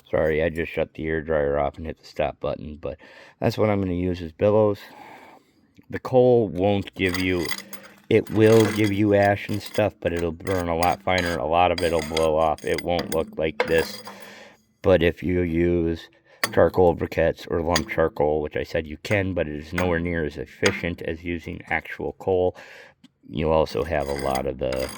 Sorry, I just shut the air dryer off and hit the stop button, but that's what I'm going to use as billows. The coal won't give you, it will give you ash and stuff, but it'll burn a lot finer. A lot of it'll blow off. It won't look like this. But if you use charcoal briquettes or lump charcoal, which I said you can, but it is nowhere near as efficient as using actual coal, you'll also have a lot of the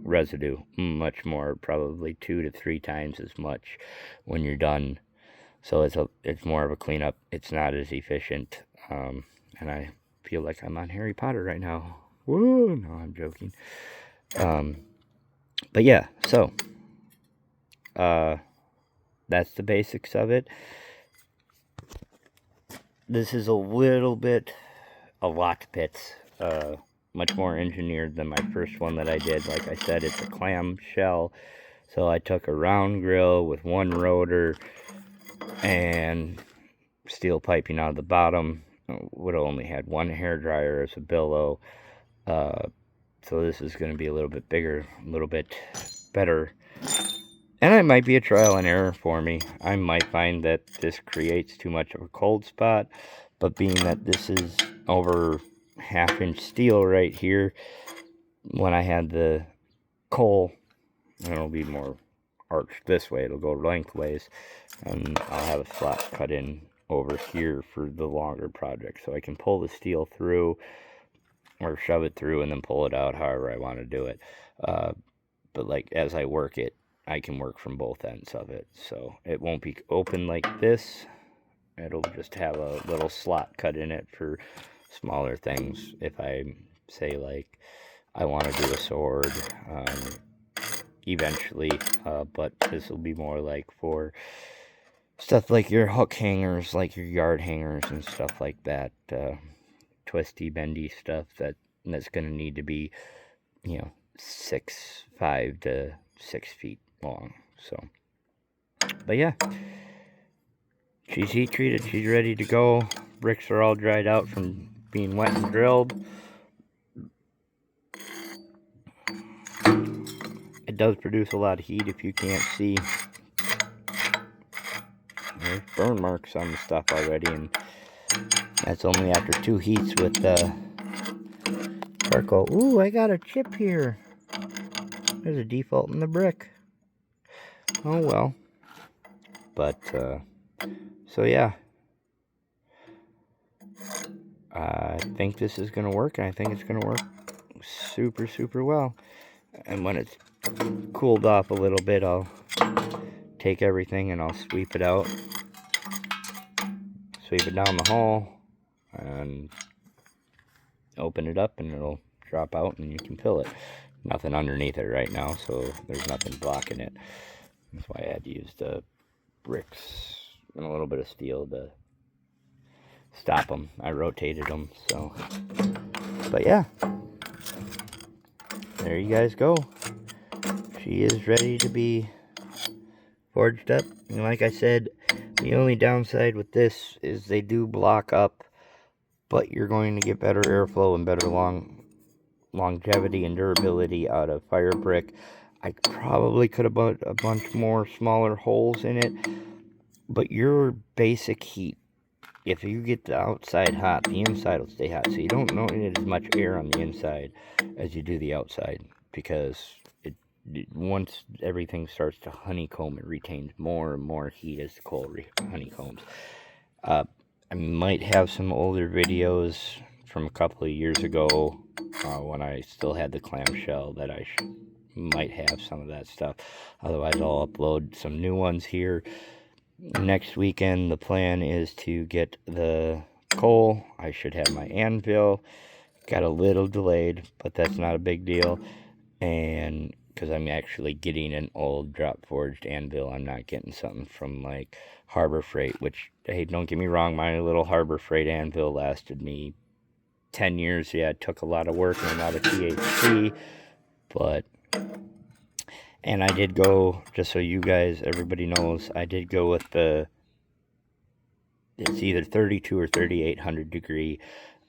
residue, much more, probably 2 to 3 times as much when you're done. So it's more of a cleanup. It's not as efficient, and I feel like I'm on Harry Potter right now. Woo! No, I'm joking. But yeah, so that's the basics of it. This is a lot bit, much more engineered than my first one that I did. Like I said, it's a clam shell. So I took a round grill with one rotor and steel piping out of the bottom. Would have only had one hair dryer as a billow. So this is going to be a little bit bigger, a little bit better. And it might be a trial and error for me. I might find that this creates too much of a cold spot, but being that this is over 1/2 inch steel right here, when I had the coal, it'll be more arched this way. It'll go lengthways, and I'll have a slot cut in over here for the longer project, so I can pull the steel through or shove it through and then pull it out however I want to do it. But like as I work it, I can work from both ends of it, so it won't be open like this. It'll just have a little slot cut in it for smaller things. If I say like I want to do a sword eventually, but this will be more like for stuff like your hook hangers, like your yard hangers and stuff like that, twisty bendy stuff that's going to need to be, 5 to 6 feet long. So, but yeah, she's heat treated, she's ready to go. Bricks are all dried out from being wet and drilled. It does produce a lot of heat. If you can't see, there's burn marks on the stuff already, and that's only after 2 heats with the charcoal. Ooh, I got a chip here. There's a default in the brick. Oh well. But, so yeah. I think this is going to work, and I think it's going to work super, super well. And when it's cooled off a little bit, I'll take everything and I'll sweep it out. Sweep it down the hall and open it up, and it'll drop out and you can fill it. Nothing underneath it right now, so there's nothing blocking it. That's why I had to use the bricks and a little bit of steel to stop them. I rotated them, so. But yeah, there you guys go. She is ready to be forged up. And like I said, the only downside with this is they do block up, but you're going to get better airflow and better longevity and durability out of fire brick. I probably could have put a bunch more smaller holes in it, but your basic heat, if you get the outside hot, the inside will stay hot. So you don't need as much air on the inside as you do the outside, because once everything starts to honeycomb, it retains more and more heat as the coal honeycombs. I might have some older videos from a couple of years ago when I still had the clamshell that I might have some of that stuff. Otherwise, I'll upload some new ones here. Next weekend, the plan is to get the coal. I should have my anvil. Got a little delayed, but that's not a big deal. And because I'm actually getting an old drop forged anvil, I'm not getting something from like Harbor Freight, which, hey, don't get me wrong, my little Harbor Freight anvil lasted me 10 years. Yeah, it took a lot of work and a lot of THC, but, and I did go, just so you guys, everybody knows, I did go with it's either 32 or 3800 degree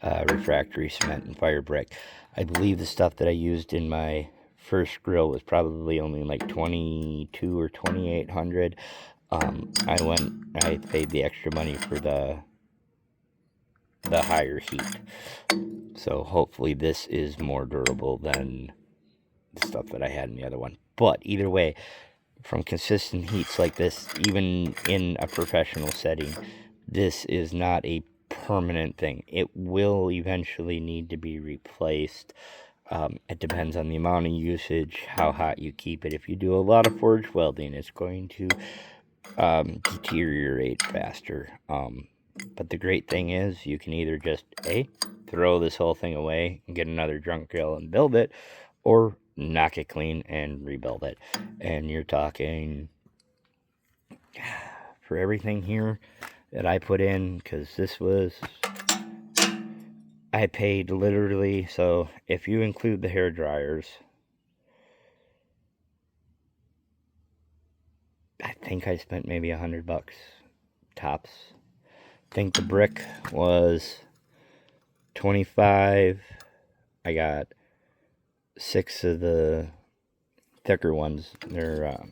refractory cement and fire brick. I believe the stuff that I used in my first grill was probably only like 22 or 2800. I paid the extra money for the higher heat. So hopefully this is more durable than the stuff that I had in the other one. But either way, from consistent heats like this, even in a professional setting, this is not a permanent thing. It will eventually need to be replaced. It depends on the amount of usage, how hot you keep it. If you do a lot of forged welding, it's going to deteriorate faster. But the great thing is you can either just throw this whole thing away and get another junk drill and build it, or knock it clean and rebuild it. And you're talking, for everything here that I put in, because this was, I paid literally, so if you include the hair dryers, I think I spent maybe $100 tops. I think the brick was 25. I got 6 of the thicker ones. They're 1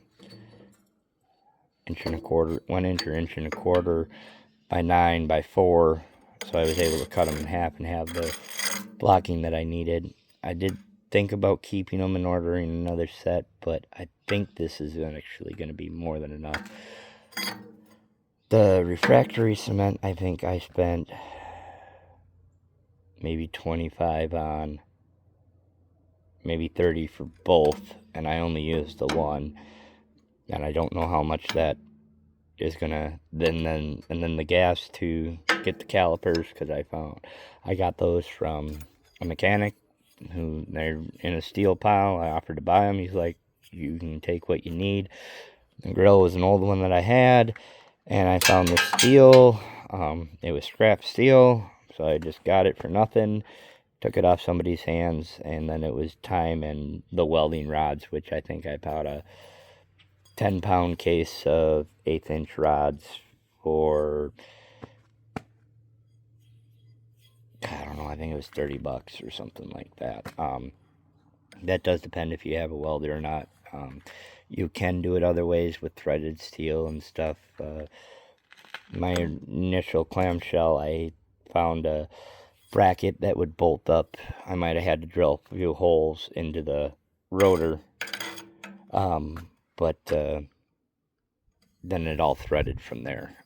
inch or 1.25 inches by 9 by 4. So I was able to cut them in half and have the blocking that I needed. I did think about keeping them and ordering another set, but I think this is actually going to be more than enough. The refractory cement, I think I spent maybe 25 on, maybe 30 for both, and I only used the one, and I don't know how much that is gonna, and then the gas to get the calipers, because I got those from a mechanic who, they're in a steel pile. I offered to buy them. He's like, you can take what you need. The grill was an old one that I had, and I found this steel. It was scrap steel, so I just got it for nothing, took it off somebody's hands, and then it was time and the welding rods, which I think I bought a 10-pound case of 1/8 inch rods for, I don't know, I think it was $30 or something like that. That does depend if you have a welder or not. You can do it other ways with threaded steel and stuff. My initial clamshell, I found a bracket that would bolt up. I might have had to drill a few holes into the rotor, but then it all threaded from there.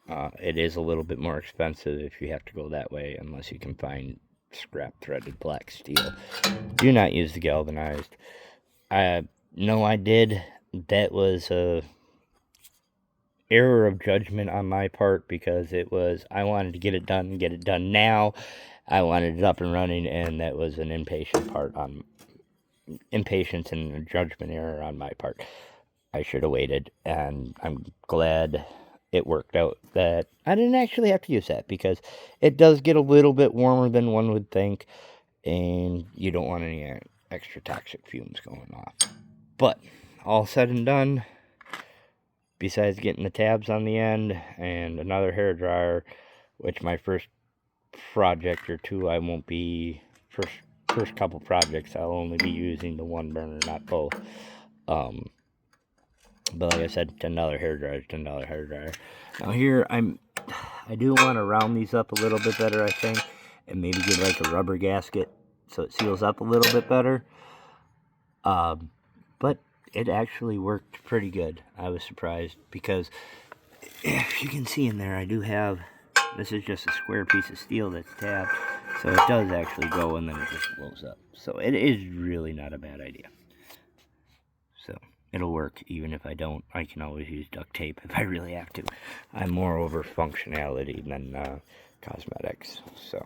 It is a little bit more expensive if you have to go that way, unless you can find scrap threaded black steel. Do not use the galvanized. No, I did. That was a error of judgment on my part, because I wanted to get it done now. I wanted it up and running, and that was an impatience and a judgment error on my part. I should have waited, and I'm glad it worked out that I didn't actually have to use that, because it does get a little bit warmer than one would think, and you don't want any extra toxic fumes going off. But all said and done, besides getting the tabs on the end and another hair dryer, which my first project or two, I won't be, first couple projects, I'll only be using the one burner, not both. But like I said, $10 hair dryer, $10 hair dryer. Now here, I do want to round these up a little bit better, I think, and maybe give like a rubber gasket so it seals up a little bit better. But it actually worked pretty good. I was surprised, because if you can see in there, I do have, this is just a square piece of steel that's tapped, so it does actually go, and then it just blows up. So it is really not a bad idea. So it'll work even if I don't. I can always use duct tape if I really have to. I'm more over functionality than cosmetics. So